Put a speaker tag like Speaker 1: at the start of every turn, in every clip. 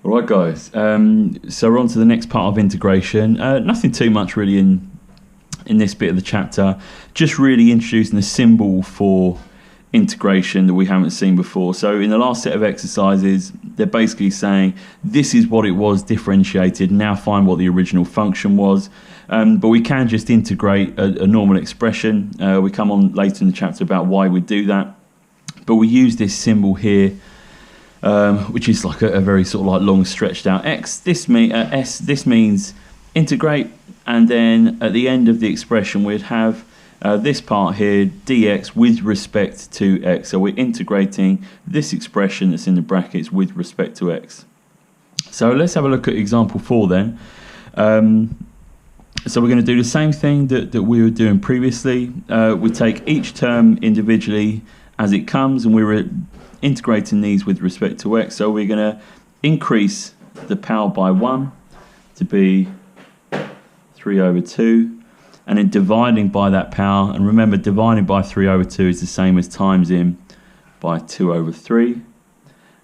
Speaker 1: All right, guys. So we're on to the next part of integration. Nothing too much really in this bit of the chapter. Just really introducing a symbol for integration that we haven't seen before. So in the last set of exercises, they're basically saying this is what it was differentiated. Now find what the original function was. But we can just integrate a normal expression. We come on later in the chapter about why we do that. But we use this symbol here, which is like a very sort of like long stretched out x. This means integrate, and then at the end of the expression we'd have this part here, dx with respect to x. So we're integrating this expression that's in the brackets with respect to x. So let's have a look at example 4 then. So we're going to do the same thing that we were doing previously. We take each term individually as it comes, and we're integrating these with respect to x. So we're going to increase the power by 1 to be 3 over 2, and then dividing by that power, and remember dividing by 3 over 2 is the same as times in by 2 over 3,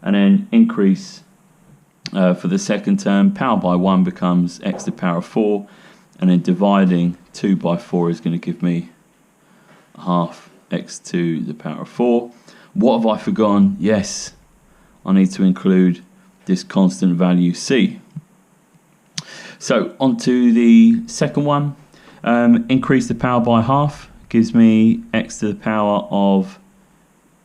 Speaker 1: and then increase for the second term, power by 1 becomes x to the power of 4, and then dividing 2 by 4 is going to give me half x to the power of 4. What have I forgotten? Yes, I need to include this constant value c. So on to the second one. Increase the power by half gives me x to the power of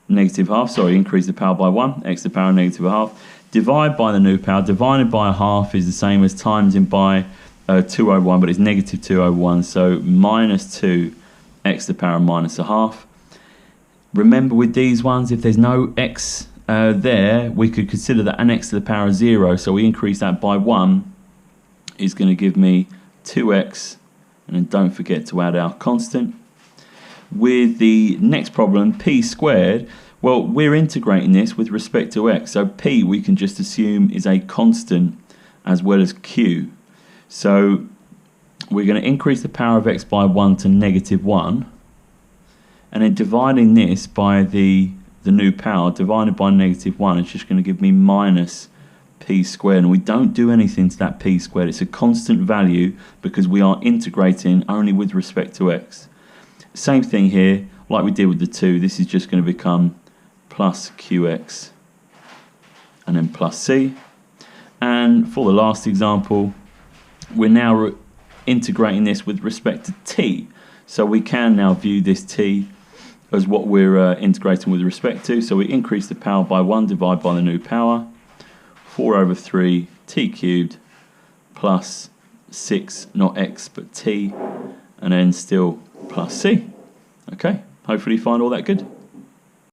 Speaker 1: negative half. Sorry, increase the power by 1, x to the power of negative half. Divide by the new power. Divided by a half is the same as times in by 2 over 1, but it's negative 2 over 1. So minus 2 x to the power of minus a half. Remember with these ones, if there's no x there, we could consider that an x to the power of 0. So we increase that by 1 is going to give me 2x. And then don't forget to add our constant. With the next problem, p squared, well, we're integrating this with respect to x. So p we can just assume is a constant as well as q. So we're going to increase the power of x by 1 to negative 1. And then dividing this by the new power, divided by negative 1, it's just going to give me minus p squared, and we don't do anything to that p squared. It's a constant value because we are integrating only with respect to x. Same thing here, like we did with the 2, this is just going to become plus qx and then plus c. And for the last example, we're now integrating this with respect to t. So we can now view this t as what we're integrating with respect to. So we increase the power by 1, divide by the new power. 4 over 3 t cubed plus 6, not x but t, and then still plus c. Okay, hopefully you find all that good.